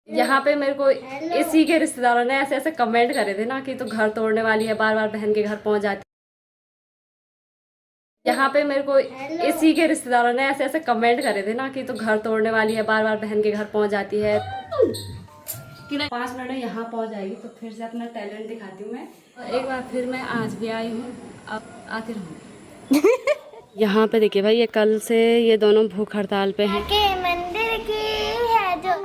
यहाँ पे मेरे को इसी के रिश्तेदारों ने ऐसे ऐसे कमेंट करे थे ना कि तो घर तोड़ने वाली है, बार बार बहन के घर पहुंच जाती। यहाँ पे मेरे को इसी के रिश्तेदारों ने ऐसे ऐसे कमेंट करे थे ना कि तो घर तोड़ने वाली है, बार बार बहन के घर पहुंच जाती है। 5 मिनट में यहाँ पहुंच जाएगी तो फिर से अपना टैलेंट दिखाती हूँ मैं। और एक बार फिर मैं आज भी आई हूँ, अब आती रहूँ। यहाँ पे देखिए भाई, ये कल से ये दोनों भूख हड़ताल पे हैं। मंदिर की है जो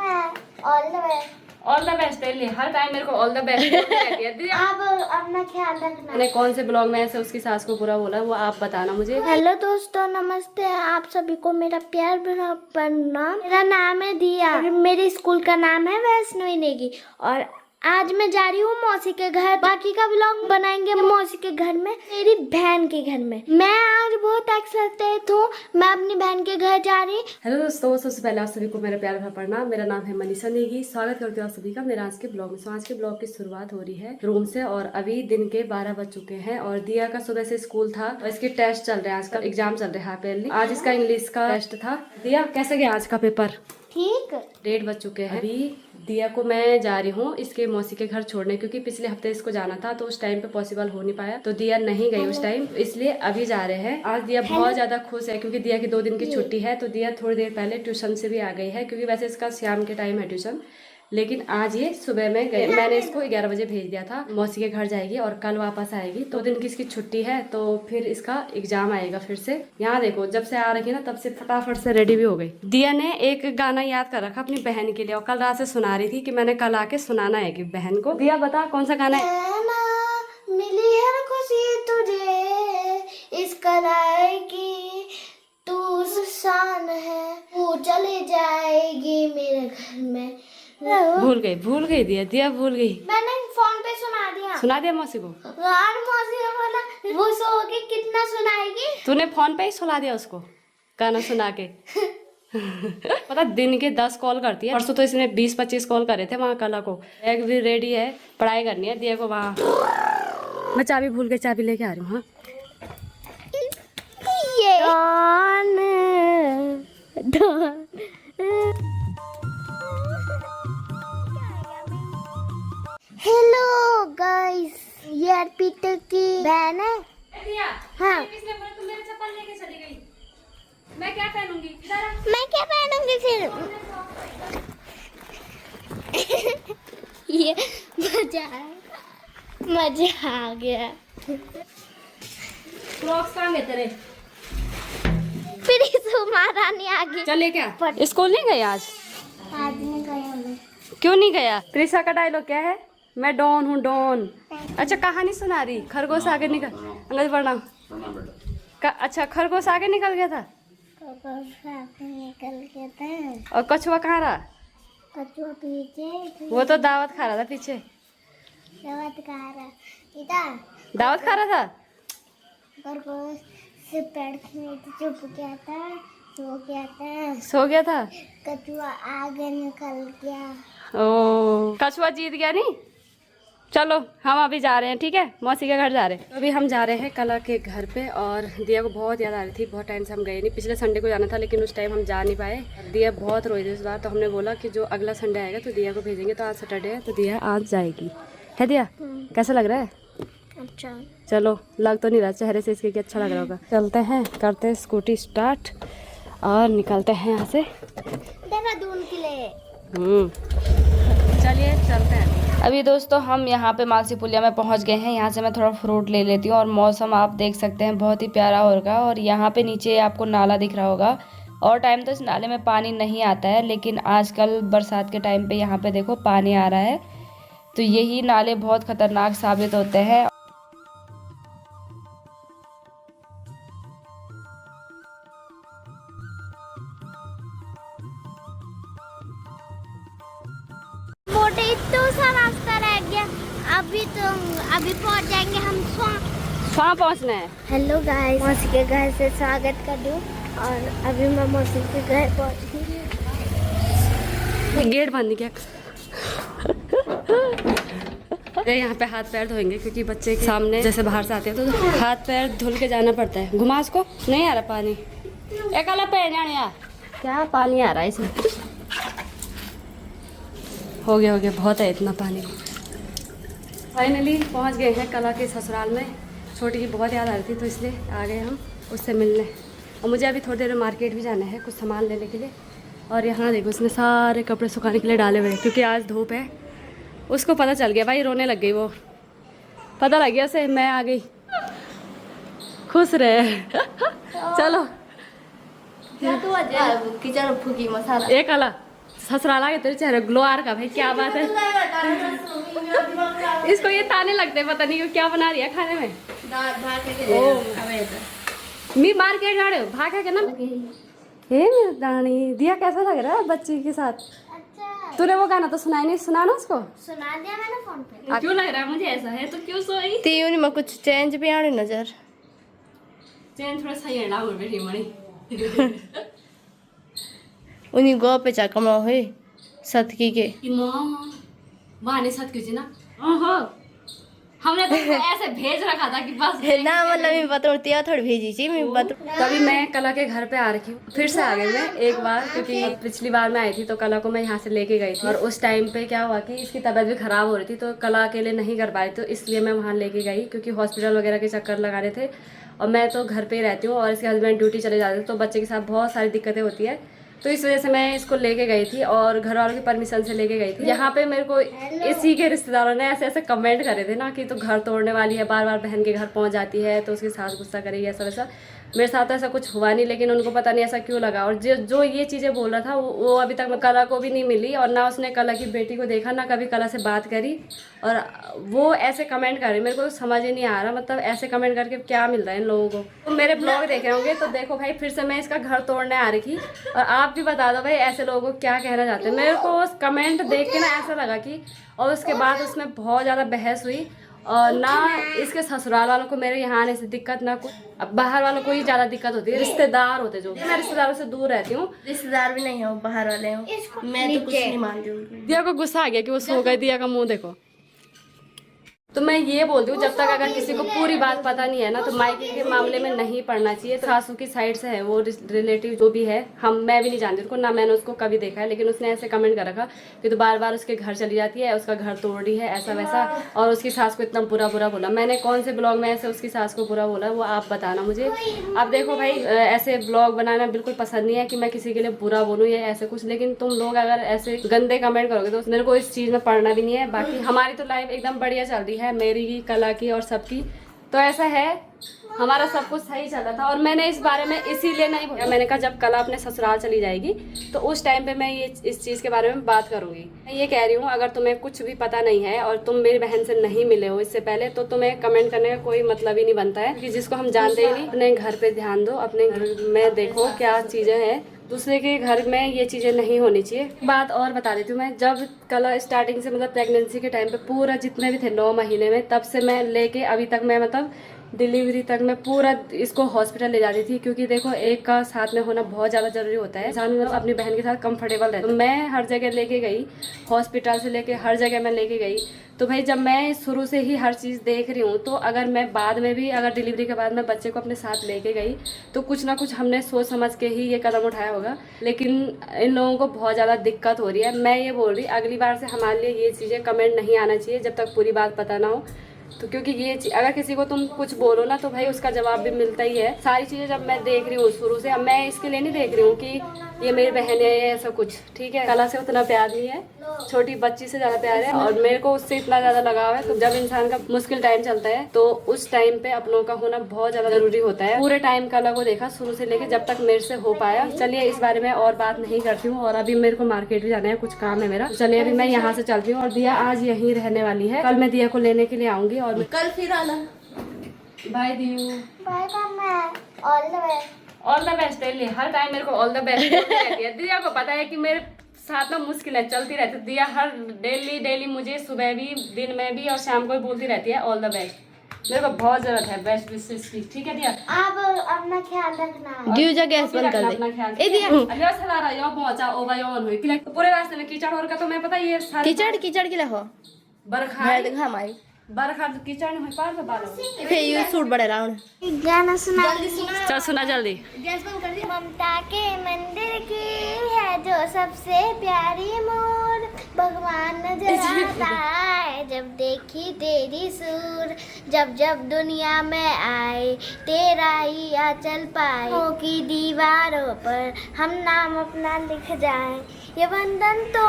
ऑल द बेस्ट डेली, हर टाइम मेरे को ऑल द बेस्ट रहती है। आप अपना ख्याल रखना। मैंने कौन से ब्लॉग में ऐसे उसकी सास को बुरा बोला वो आप बताना मुझे। हेलो दोस्तों, नमस्ते। आप सभी को मेरा प्यार भरा प्रणाम। मेरा नाम है दिया, मेरे स्कूल का नाम है वैष्णवी नेगी और आज मैं जा रही हूँ मौसी के घर। बाकी का व्लॉग बनाएंगे मौसी के घर में, मेरी बहन के घर में। मैं आज बहुत एक्साइटेड हूँ, मैं अपनी बहन के घर जा रही। हेलो दोस्तों, सबसे पहले आप सभी को मेरा प्यार भरा प्रणाम। मेरा नाम है मनीषा नेगी। स्वागत करती हूँ आप सभी का मेरा आज के ब्लॉग में। तो आज के ब्लॉग की शुरुआत हो रही है रूम से और अभी दिन के 12 बज चुके हैं और दिया का सुबह से स्कूल था और इसके टेस्ट चल रहे हैं। आज का एग्जाम चल रहा है। आज इसका इंग्लिश का टेस्ट था। दिया कैसे गया आज का पेपर? ठीक, 1:30 बज चुके हैं। अभी दिया को मैं जा रही हूँ इसके मौसी के घर छोड़ने, क्योंकि पिछले हफ्ते इसको जाना था तो उस टाइम पे पॉसिबल हो नहीं पाया, तो दिया नहीं गई उस टाइम, इसलिए अभी जा रहे हैं। आज दिया बहुत ज्यादा खुश है क्योंकि दिया की 2 दिन की छुट्टी है। तो दिया थोड़ी देर पहले ट्यूशन से भी आ गई है, क्योंकि वैसे इसका शाम के टाइम है ट्यूशन, लेकिन आज ये सुबह में गई। मैंने इसको 11 बजे भेज दिया था। मौसी के घर जाएगी और कल वापस आएगी। 2 दिन की इसकी छुट्टी है तो फिर इसका एग्जाम आएगा फिर से। यहाँ देखो, जब से आ रखी ना तब से फटाफट से रेडी भी हो गई। दिया ने एक गाना याद कर रखा अपनी बहन के लिए और कल रात से सुना रही थी कि मैंने कल आके सुनाना है कि बहन को। दिया बता कौन सा गाना है? मिली हर खुशी तुझे इस कलाई की, तू शान है, तू चली जाएगी मेरे घर में। भूल गई दिया भूल गई। मैंने फोन पे सुना दिया मौसी को। यार मौसी ने बोला वो सो के कितना सुनाएगी। तूने फोन पे ही सुना दिया उसको गाना सुना के। पता दिन के 10 कॉल करती है। परसों तो इसने 20-25 कॉल करे थे वहाँ कला को। बैग भी रेडी है, पढ़ाई करनी है दिया को वहाँ। मैं चाबी भूल गई, चाबी लेके आ रही हूँ। हेलो गाइस, ये अर्पिता की बहन है। हाँ, मैं क्या पहनूंगी? मैं क्या पहनूंगी फिर? ये मजा आ गया। फ्रॉक्स कहाँ गए तेरे? फिर तुम्हारा नहीं आ गया। चले क्या? स्कूल नहीं गए आज? आज नहीं गया मैं। क्यों नहीं गया? त्रिशा का डायलॉग क्या है? मैं डॉन हूँ डॉन। अच्छा कहानी सुना रही। खरगोश आगे निकल, अंग्रेजी पढ़ना। अच्छा खरगोश आगे निकल गया था निकल गया था और कछुआ कहाँ रहा? कछुआ पीछे, वो तो दावत खा रहा था पीछे। दावत खा रहा इधर, दावत खा रहा था। खरगोश से पेड़ में चुप गया था, सो गया था। कछुआ आगे निकल गया। ओ कछुआ जीत गया नहीं। चलो हम अभी जा रहे हैं, ठीक है, मौसी के घर जा रहे हैं। तो अभी हम जा रहे हैं कला के घर पे और दिया को बहुत याद आ रही थी। बहुत टाइम से हम गए नहीं। पिछले संडे को जाना था लेकिन उस टाइम हम जा नहीं पाए। दिया बहुत रोई थी इस बार, तो हमने बोला कि जो अगला संडे आएगा तो दिया को भेजेंगे। तो आज सैटरडे है तो दिया आज जाएगी। है दिया? कैसा लग रहा है? अच्छा, चलो, लग तो नहीं रहा चेहरे से इसके कि अच्छा लग रहा होगा। चलते हैं, करते हैं स्कूटी स्टार्ट और निकलते हैं यहाँ से देहरादून के लिए। चलिए चलते हैं। अभी दोस्तों हम यहाँ पे मालसी पुलिया में पहुँच गए हैं। यहाँ से मैं थोड़ा फ्रूट ले लेती हूँ और मौसम आप देख सकते हैं बहुत ही प्यारा होगा। और यहाँ पे नीचे आपको नाला दिख रहा होगा और टाइम तो इस नाले में पानी नहीं आता है, लेकिन आजकल बरसात के टाइम पे यहाँ पे देखो पानी आ रहा है। तो यही नाले बहुत खतरनाक साबित होते हैं। मोटे तो सा रास्ता रह गया। अभी पहुंच जाएंगे हम कहाँ पहुँचना है? हेलो गाइस, मौसी के घर से स्वागत कर दूं और अभी मैं मौसी के घर पहुंच गई। गेट बंद क्या? यहाँ पे हाथ पैर धोएंगे क्योंकि बच्चे के सामने जैसे बाहर से आते हैं तो हाथ पैर धुल के जाना पड़ता है। घुमा उसको, नहीं आ रहा पानी। एक अलग पे क्या पानी आ रहा है इसमें? हो गया बहुत है इतना पानी। फाइनली पहुंच गए हैं कला के ससुराल में। छोटी की बहुत याद आ रही थी तो इसलिए आ गए हम उससे मिलने। और मुझे अभी थोड़ी देर में मार्केट भी जाना है कुछ सामान लेने के लिए। और यहाँ देखो उसने सारे कपड़े सुखाने के लिए डाले हुए हैं क्योंकि आज धूप है। उसको पता चल गया भाई, रोने लग गई वो, पता लग गया उसे मैं आ गई। खुश रहे चलो किचन फूकी मसाला एक अला ससुराल आ गए तेरे चेहरे ग्लो आ रखा भाई, क्या बात है। इसको ये ताने लगते पता नहीं क्या बना रही है खाने में। मी मार्केट जा रहे हो भागा के ना। हे मेरी रानी, दिया कैसा लग रहा है बच्ची के साथ? अच्छा तूने वो गाना तो सुनाई नहीं, सुनाना उसको। सुना दिया मैंने फोन पे। क्यों लग रहा है मुझे ऐसा है तो क्यों सोई? तीन में कुछ चेंज भी आने नजर चैन थोड़ा सही है ना उड़ बैठी मणि। उन्हीं गो पे चा कमरा है सतकी के बहाने साथ क्यों ना। ओहो हमने तो ऐसे भेज रखा था कि बस ना मतलब मैं बतौती थोड़ी भेजी थी मैं बत तभी मैं कला के घर पे आ रखी हूँ। फिर से आ गई मैं एक बार, क्योंकि पिछली बार मैं आई थी तो कला को मैं यहाँ से लेके गई थी। और उस टाइम पे क्या हुआ कि इसकी तबीयत भी खराब हो रही थी तो कला अकेले नहीं कर पाई, तो इसलिए मैं वहाँ लेके गई क्योंकि हॉस्पिटल वगैरह के चक्कर लगाने थे। और मैं तो घर पे ही रहती हूँ और इसके हस्बैंड ड्यूटी चले जाते हैं तो बच्चे के साथ बहुत सारी दिक्कतें होती है। तो इस वजह से मैं इसको लेके गई थी और घर वालों की परमिशन से लेके गई थी। यहाँ पे मेरे को इसी के रिश्तेदारों ने ऐसे ऐसे कमेंट करे थे ना कि तो घर तोड़ने वाली है, बार बार बहन के घर पहुँच जाती है तो उसकी सास गुस्सा करेगी ऐसा वैसा। मेरे साथ तो ऐसा कुछ हुआ नहीं, लेकिन उनको पता नहीं ऐसा क्यों लगा। और जो ये चीज़ें बोल रहा था वो अभी तक कला को भी नहीं मिली और ना उसने कला की बेटी को देखा, ना कभी कला से बात करी। और वो ऐसे कमेंट कर रही, मेरे को तो समझ ही नहीं आ रहा मतलब ऐसे कमेंट करके क्या मिल रहा है इन लोगों को। तो मेरे ब्लॉग देख रहे होंगे तो देखो भाई फिर से मैं इसका घर तोड़ने आ रही थी। और आप भी बता दो भाई ऐसे लोगों को क्या कहना चाहते हैं। मेरे को उस कमेंट देख के ना ऐसा लगा कि, और उसके बाद उसमें बहुत ज़्यादा बहस हुई। और ना इसके ससुराल वालों को मेरे यहाँ आने से दिक्कत, ना कुछ। अब बाहर वालों को ही ज़्यादा दिक्कत होती है, रिश्तेदार होते जो। मैं रिश्तेदारों से दूर रहती हूँ। रिश्तेदार भी नहीं हो बाहर वाले हो, मैं तो कुछ नहीं मानती हूँ। दिया को गुस्सा आ गया कि वो सो गई। दिया का मुंह देखो। तो मैं ये बोलती हूँ जब तक अगर किसी को पूरी बात पता नहीं है ना तो मायके के मामले में नहीं पड़ना चाहिए। तो सासू की साइड से है वो रिलेटिव जो भी है, मैं भी नहीं जानती उसको, ना मैंने उसको कभी देखा है। लेकिन उसने ऐसे कमेंट कर रखा कि तो बार बार उसके घर चली जाती है, उसका घर तोड़ रही है ऐसा वैसा। और उसकी सास को इतना बुरा बोला। मैंने कौन से ब्लॉग में ऐसे उसकी सास को बुरा बोला वो आप बताना मुझे। अब देखो भाई ऐसे ब्लॉग बनाना बिल्कुल पसंद नहीं है कि मैं किसी के लिए बुरा बोलूँ या ऐसे कुछ, लेकिन तुम लोग अगर ऐसे गंदे कमेंट करोगे तो मेरे को इस चीज़ में पढ़ना भी नहीं है। बाकी हमारी तो लाइफ एकदम बढ़िया चल रही है, मेरी की, कला की और सबकी। तो ऐसा है हमारा सब कुछ सही चला था। और मैंने इस बारे में इसीलिए नहीं बोला, मैंने कहा जब कला अपने ससुराल चली जाएगी तो उस टाइम पे मैं ये इस चीज़ के बारे में बात करूंगी। मैं ये कह रही हूँ अगर तुम्हें कुछ भी पता नहीं है और तुम मेरी बहन से नहीं मिले हो इससे पहले तो तुम्हें कमेंट करने का कोई मतलब ही नहीं बनता है, क्योंकि जिसको हम जानते ही नहीं। अपने घर पे ध्यान दो, अपने घर में देखो क्या चीज़ें हैं, दूसरे के घर में ये चीज़ें नहीं होनी चाहिए। बात और बता देती हूँ मैं, जब कला स्टार्टिंग से मतलब प्रेगनेंसी के टाइम पे पूरा जितने भी थे 9 महीने में, तब से मैं लेके अभी तक मैं मतलब डिलीवरी तक मैं पूरा इसको हॉस्पिटल ले जाती थी। क्योंकि देखो एक का साथ में होना बहुत ज़्यादा ज़रूरी होता है, इंसान मतलब अपनी बहन के साथ कंफर्टेबल रहे। तो मैं हर जगह लेके गई, हॉस्पिटल से लेके हर जगह मैं लेके गई। तो भाई जब मैं शुरू से ही हर चीज़ देख रही हूँ तो अगर मैं बाद में भी अगर डिलीवरी के बाद मैं बच्चे को अपने साथ लेके गई तो कुछ ना कुछ हमने सोच समझ के ही ये कदम उठाया होगा। लेकिन इन लोगों को बहुत ज़्यादा दिक्कत हो रही है। मैं ये बोल रही अगली बार से हमारे लिए ये चीज़ें कमेंट नहीं आना चाहिए जब तक पूरी बात पता ना हो। तो क्योंकि ये अगर किसी को तुम कुछ बोलो ना तो भाई उसका जवाब भी मिलता ही है। सारी चीज़ें जब मैं देख रही हूँ शुरू से, अब मैं इसके लिए नहीं देख रही हूँ कि ये मेरी बहन है या ऐसा कुछ, ठीक है। कला से उतना प्यार नहीं है, छोटी बच्ची से ज़्यादा प्यार है और मेरे को उससे इतना ज़्यादा लगाव है। तो जब इंसान का मुश्किल टाइम चलता है तो उस टाइम पे अपनों का होना बहुत ज़्यादा जरूरी होता है। पूरे टाइम कला को देखा शुरू से लेके जब तक मेरे से हो पाया। चलिए इस बारे में और बात नहीं करती हूँ और अभी मेरे को मार्केट भी जाना है, कुछ काम है मेरा। चलिए अभी मैं यहाँ से चलती हूँ और दिया आज यहीं रहने वाली है, कल मैं दिया को लेने के लिए आऊंगी। और कल फिर आना। बाय दियू, बाय मम्मा, all the best. All the best daily, हर टाइम मेरे को ऑल द बेस्ट रहती है। दिया को पता है कि मेरे साथ ना मुश्किल है चलती रहती है। दिया हर डेली मुझे सुबह भी, दिन में भी और शाम को भी बोलती रहती है ऑल द बेस्ट। मेरे को बहुत जरूरत है बेस्ट विशेष की, ठीक है दिया। आप अपना ख्याल रखना। ड्यू जा गैस बंद कर दे। अपना ख्याल ए दिया अलिया सला रहा यो पहुंचा ओ भाई ऑन हुई कि पूरे रास्ते में कीचड़ और का तो मैं पता ये सारी कीचड़ के लिए हो बरखा दिखा हमारी बरखा कीचड़ में पार पे बालो ये सूट बड़े राउंड गाना सुना चल सुना जल्दी। गैस बंद कर दिया। ममता के मंदिर की है जो सबसे प्यारी मोर, भगवान नजर आता है जब देखी तेरी सूर, जब जब दुनिया में आए तेरा ही आंचल पाए, की दीवारों पर हम नाम अपना लिख जाए, ये बंधन तो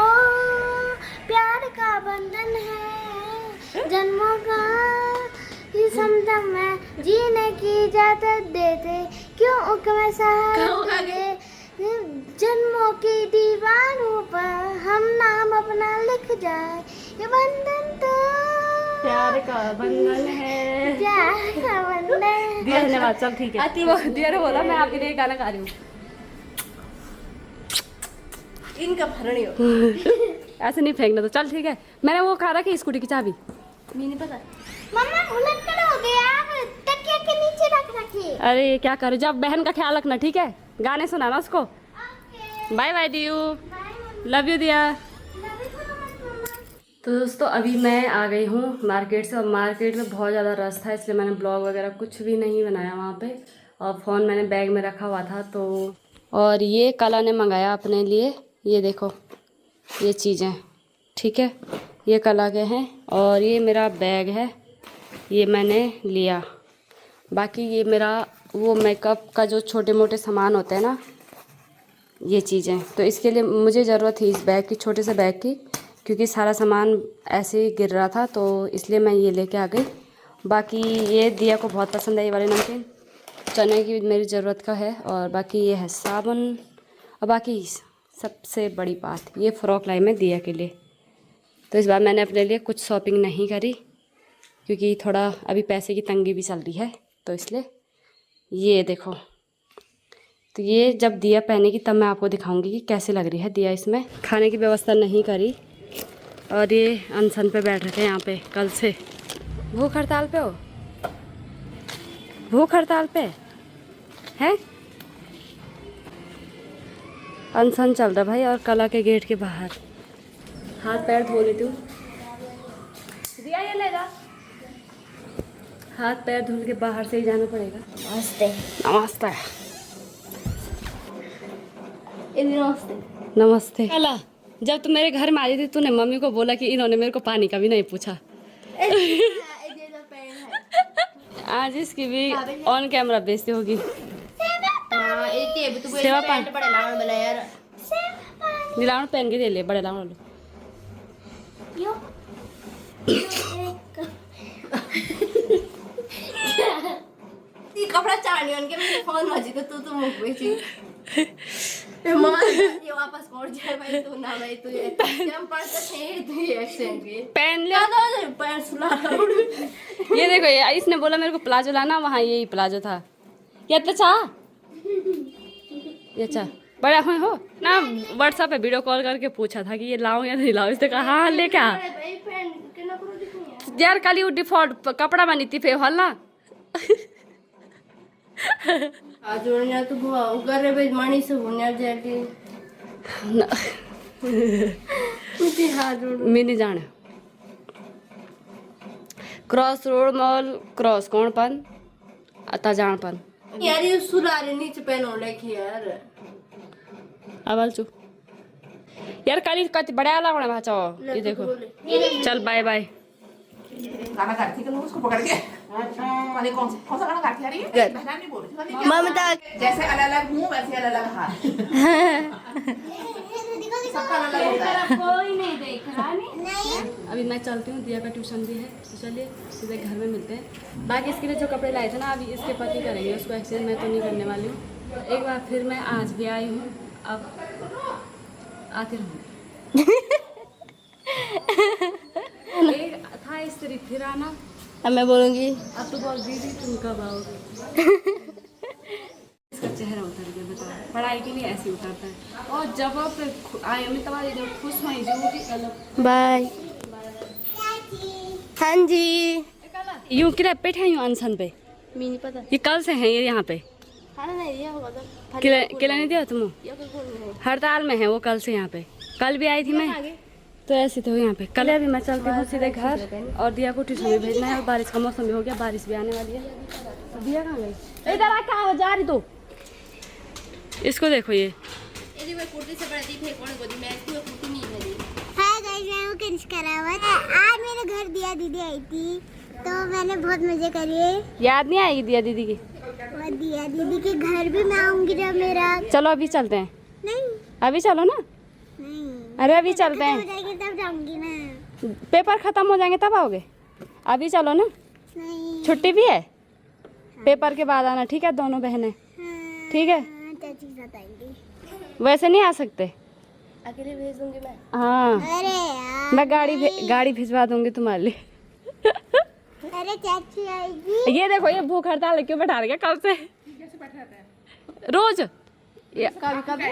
प्यार का बंधन है, जन्मों का इस हमदम में जीने की इजाजत देते, क्यों हुक्म सहारा दे, जन्मों की दीवारों पर हम नाम अपना लिख जाए, ये बंधन तो प्यार का बंधन है। प्यार का बंधन है। धन्यवाद। चल ठीक है। वो दिया ने बोला मैं आपके लिए गाना गा रही हूँ। इनका भरणी हो ऐसे नहीं फेंकना तो चल ठीक है। मैंने वो कहा रखी स्कूटी की चाबी। मुझे नहीं पता। मम्मा उलटकर हो गया, तकिया के नीचे रख रखी। अरे क्या करूँ, जब बहन का ख्याल रखना ठीक है। गाने सुनाना उसको। Bye bye Diyu, love you दिया। तो दोस्तों अभी मैं आ गई हूँ मार्केट से, और मार्केट में बहुत ज़्यादा रश था इसलिए मैंने ब्लॉग वगैरह कुछ भी नहीं बनाया वहाँ पे, और फ़ोन मैंने बैग में रखा हुआ था। तो और ये कला ने मंगाया अपने लिए, ये देखो ये चीज़ें, ठीक है, ये कला के हैं, और ये मेरा बैग है, ये मैंने लिया। बाकी ये मेरा वो मेकअप का जो छोटे मोटे सामान होते हैं ना, ये चीज़ें, तो इसके लिए मुझे ज़रूरत थी इस बैग की, छोटे से बैग की, क्योंकि सारा सामान ऐसे ही गिर रहा था, तो इसलिए मैं ये लेके आ गई। बाकी ये दिया को बहुत पसंद है ये वाले नमकीन, चने की मेरी ज़रूरत का है, और बाकी ये है साबुन, और बाकी सबसे बड़ी बात ये फ़्रॉक लाई मैं दिया के लिए। तो इस बार मैंने अपने लिए कुछ शॉपिंग नहीं करी, क्योंकि थोड़ा अभी पैसे की तंगी भी चल रही है, तो इसलिए ये देखो। तो ये जब दिया पहनेगी तब मैं आपको दिखाऊंगी कि कैसे लग रही है दिया। इसमें खाने की व्यवस्था नहीं करी, और ये अनशन पे बैठ रखे हैं यहाँ पे कल से। भूख हड़ताल पे हो? भूख हड़ताल पे है? अनशन चल रहा भाई, और कला के गेट के बाहर हाथ पैर धो लेती हूँ। दिया ये ले जा, हाथ पैर धुल के बाहर से ही जाना पड़ेगा। नमस्ते। नमस्ते नमस्ते। नमस्ते। कला जब तुम मेरे घर में आई थी तूने मम्मी को बोला कि इन्होंने मेरे को पानी का भी नहीं पूछा। आज इसकी भी ऑन कैमरा बेइज्जती होगी। सेवा पान नीलाव पहन के दे ले, बड़े लाव लो। कपड़ा चाड़नी उनके मेरे फोन मजी तो तू मुख बेची मां ये वापस मोड़ जाए भाई, तू ना भाई तू ये हम पढ़ते थे तू ये एक्सेंट के पहन ले पैर सुला। ये देखो ये इसने बोला मेरे को प्लाजो लाना, वहाँ यही प्लाजो था। ये तो चाह ये चाह बड़ा हो ना। व्हाट्सएप पे वीडियो कॉल करके पूछा था कि ये लाऊं या नहीं लाऊं, इसने कहा हाँ लेके आ। यार कल ही डिफॉल्ट कपड़ा बनी थी फे हल्ला आज जोड़ना तो बुआ उगर रे बेज मानी से होने जाके मुझे हाथ जोड़ मिनी जाने क्रॉस रोड मॉल क्रॉस कौन पन अता जान पन यार ये सुलारे नीचे पहनो लेके यार अवल चु यार कल कति बड़ा लागने भाचो। ये देखो चल बाय बाय। गाना गाती है उसको पकड़ के वाले कौन सा गाना गाती आ रही है? बहना नहीं बोल रही थी। ममता जैसे अलग अलग मुंह वैसे अलग अलग हाथ, सबका अलग अलग होता है। कोई नहीं देख रहा नहीं। अभी मैं चलती हूँ, दिया का ट्यूशन भी है, तो चलिए सीधे घर में मिलते हैं। बाकी इसके लिए जो कपड़े लाए थे ना अभी इसके पति करेंगे उसको एक्सचेंज, मैं तो नहीं करने वाली हूँ। एक बार फिर मैं आज भी आई हूँ, अब आती रहूँगी। एक था स्त्री फिर आना, अब मैं बोलूंगी अब तो बोल दीदी तुम कब आओगे। इसका चेहरा उतर गया, बताओ पढ़ाई के लिए ऐसे उतरता है। और जब आप आए मैं तुम्हारी जब खुश हुई जो भी अलग। बाय। हाँ जी यूं किरा बैठे हैं यूं अनशन पे, मी नहीं पता ये कल से हैं ये यहाँ पे। खाना नहीं दिया होगा तो किला नहीं दिया तुम? ये कोई बोल नहीं हड़ताल में है वो कल से यहाँ पे। कल भी आई थी मैं, तो ऐसे थे यहाँ पे। कल अभी मैं चलती हूँ सीधे घर और दिया को ट्यूशन में भेजना है और बारिश का मौसम भी हो गया, बारिश भी आने वाली है। दिया कहाँ गई? इधर आ, कहाँ हो जा रही तू? इसको देखो, ये कुर्ती से बड़ी थे कौन गोदी में इसको कुर्ती नहीं है। हाय गाइस, मैं हूँ कनिष्का रावत। आज मेरे घर दिया दीदी आई थी तो मैंने बहुत मजे करे। याद नहीं आएगी दिया दीदी की? और दिया दीदी के घर भी मैं आऊंगी जब मेरा। चलो अभी चलते हैं। नहीं अभी चलो ना। नहीं, अरे अभी चलते हो हैं, जाएगी तब जाऊंगी ना। पेपर खत्म हो जाएंगे तब आओगे। अभी चलो ना, नहीं। छुट्टी भी है, पेपर के बाद आना, ठीक है दोनों बहनें? हाँ, ठीक है, चाची के साथ आएंगी। वैसे नहीं आ सकते। अकेले भेज दूंगी मैं। हाँ, अरे यार, मैं गाड़ी भिजवा दूंगी तुम्हारे लिए। अरे चाची आएगी। ये देखो, ये भूख हड़ताल क्यों बैठा रही है कब से? रोज कभी कभी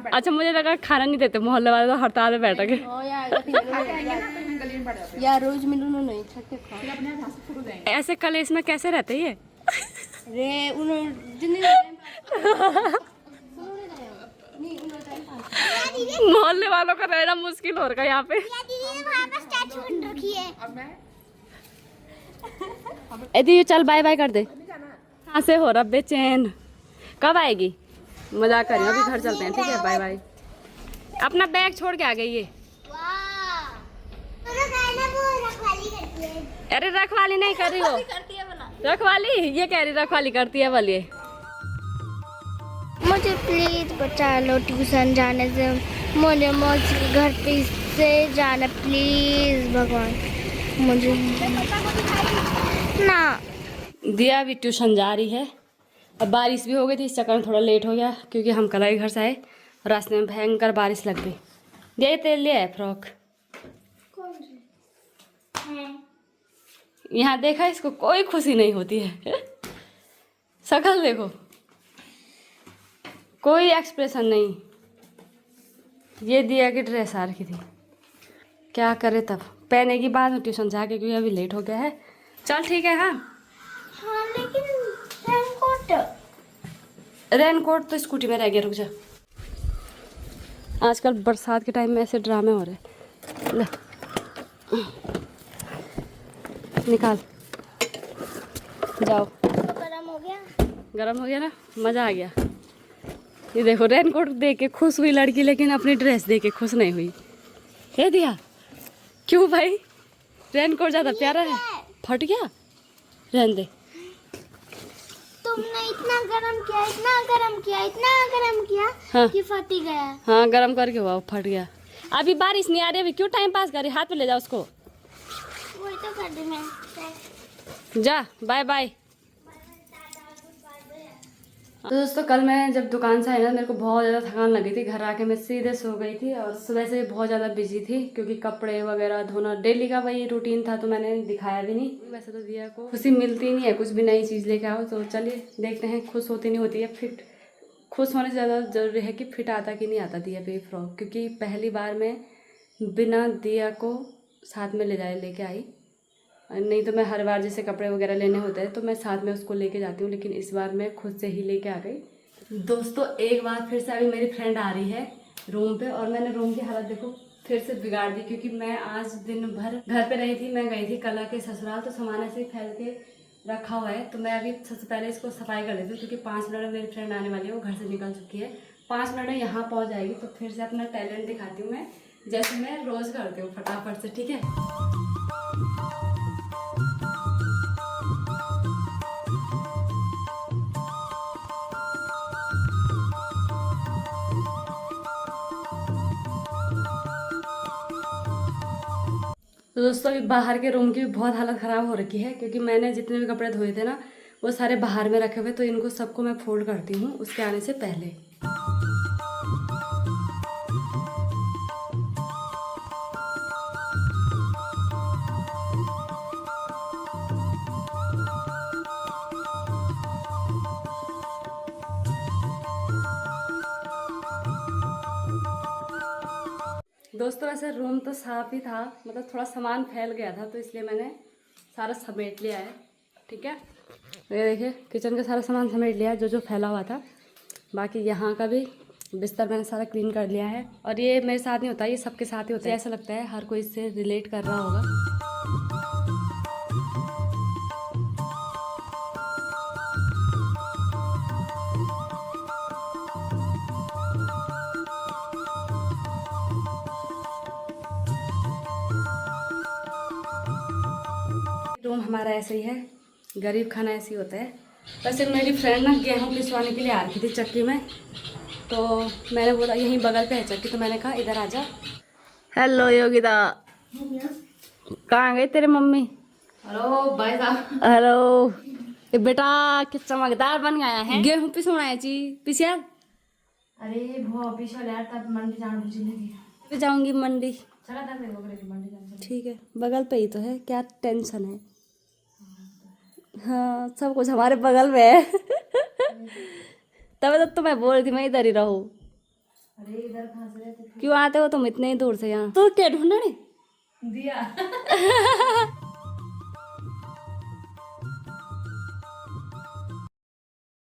अच्छा, मुझे लगा खाना नहीं देते मोहल्ले वाले, तो हड़ताल में बैठ गए। यार रोज मिलूँ ना नहीं छठे खा ऐसे कलेश में कैसे रहते ये? रे उन्होंने मोहल्ले वालों का रहना मुश्किल हो रहा है यहाँ पे। दीदी ने वहाँ पर स्टैचू बन रखी है। यदि चल बाय बाय कर दे। कहाँ से हो रहा बेचैन? कब आएगी? मजाक कर रही हूँ, अभी घर चलते हैं, ठीक है? Bye bye. अपना बैग छोड़ के आ गई ये। वाह, तो कहना वो रखवाली करती है। अरे रखवाली नहीं कर रही हो, करती है बना। रखवाली ये कह रही रखवाली करती है बोलिए। मुझे प्लीज बचा लो ट्यूशन जाने से, मुझे मौसी के घर पे से जाना प्लीज भगवान, मुझे ना। दिया भी ट्यूशन जा रही है। अब बारिश भी हो गई थी, इस चक्कर में थोड़ा लेट हो गया क्योंकि हम कल ही घर से आए और रास्ते में भयंकर बारिश लग गई। दिया ये तेल लिया है फ्रॉक? यहाँ देखा, इसको कोई खुशी नहीं होती है। शकल देखो, कोई एक्सप्रेशन नहीं। ये दिया की ड्रेस आ रखी थी, क्या करे तब पहने की बाद में ट्यूशन जाके, क्योंकि अभी लेट हो गया है। चल ठीक है। हाँ हाँ, लेकिन रेनकोट तो स्कूटी में रह गया, रुक जा। आजकल बरसात के टाइम में ऐसे ड्रामे हो रहे हैं। ले निकाल, जाओ। गरम हो गया। गरम हो गया ना, मज़ा आ गया। ये देखो, रेनकोट देख के खुश हुई लड़की, लेकिन अपनी ड्रेस देख के खुश नहीं हुई। हे दिया, क्यों भाई? रेनकोट ज़्यादा प्यारा है, फट गया, रहने दे। तुमने इतना गरम किया, इतना गरम किया, इतना गरम किया हाँ। कि फट ही गया। हाँ, गरम करके हुआ, फट गया। अभी बारिश नहीं आ रही, अभी क्यों टाइम पास कर रही? हाथ पे ले जाओ उसको। वही तो कर दी मैं। जा, बाय बाय। तो दोस्तों, कल मैं जब दुकान से आई ना, मेरे को बहुत ज़्यादा थकान लगी थी। घर आके मैं सीधे सो गई थी और सुबह से बहुत ज़्यादा बिजी थी क्योंकि कपड़े वगैरह धोना डेली का वही रूटीन था, तो मैंने दिखाया भी नहीं। वैसे तो दिया को खुशी मिलती नहीं है, कुछ भी नई चीज़ लेके आओ। तो चलिए देखते हैं, खुश होती नहीं होती है। फिट खुश होने से ज़्यादा ज़रूरी है कि फिट आता कि नहीं आता दिया पे फ्रॉक, क्योंकि पहली बार मैं बिना दिया को साथ में लेके आई। नहीं तो मैं हर बार जैसे कपड़े वगैरह लेने होते हैं तो मैं साथ में उसको लेके जाती हूँ, लेकिन इस बार मैं खुद से ही लेके आ गई। दोस्तों, एक बार फिर से अभी मेरी फ्रेंड आ रही है रूम पे और मैंने रूम की हालत देखो फिर से बिगाड़ दी, क्योंकि मैं आज दिन भर घर पे रही थी। मैं गई थी कला के ससुराल, तो सामान ऐसे ही फैल के रखा हुआ है। तो मैं अभी सबसे पहले इसको सफाई कर लेती हूँ, क्योंकि 5 मिनट में मेरी फ्रेंड आने वाली है, वो घर से निकल चुकी है। 5 मिनट में यहाँ पहुँच जाएगी तो फिर से अपना टैलेंट दिखाती हूँ मैं, जैसे मैं रोज़ करती हूँ फटाफट से, ठीक है? तो दोस्तों, अभी बाहर के रूम की भी बहुत हालत ख़राब हो रखी है, क्योंकि मैंने जितने भी कपड़े धोए थे ना वो सारे बाहर में रखे हुए, तो इनको सबको मैं फोल्ड करती हूँ उसके आने से पहले। दोस्तों, वैसे रूम तो साफ ही था, मतलब थोड़ा सामान फैल गया था, तो इसलिए मैंने सारा समेट लिया है, ठीक है? ये देखिए, किचन का सारा सामान समेट लिया है जो जो फैला हुआ था। बाकी यहाँ का भी बिस्तर मैंने सारा क्लीन कर लिया है। और ये मेरे साथ नहीं होता, ये सबके साथ ही होता है। ऐसा लगता है हर कोई इससे रिलेट कर रहा होगा। रूम हमारा ऐसे ही है, गरीब खाना ऐसे ही होता है। वैसे मेरी फ्रेंड ना गेहूँ पिसवाने के लिए आ रही थी चक्की में, तो मैंने बोला यहीं बगल पे है चक्की, तो मैंने कहा इधर आ जा। हेलो योगिता, कहाँ गई तेरे मम्मी? हेलो भाई साहब। हेलो ये बेटा किस चमकदार बन गया है। गेहूँ पिसवाना है जी, पिसिया। अरे बहुत पिछले यार तब मंडी जान बुझी मैं जाऊंगी मंडी। चला था मेरे को की मंडी जान ठीक है, बगल पे ही तो है, क्या टेंशन है। हाँ सब कुछ हमारे बगल में है। तब तो मैं बोल रही थी मैं इधर ही रहूँ। अरे इधर कहाँ से रहते क्यों आते हो तुम इतने ही दूर से यहाँ? तो क्या ढूंढने दिया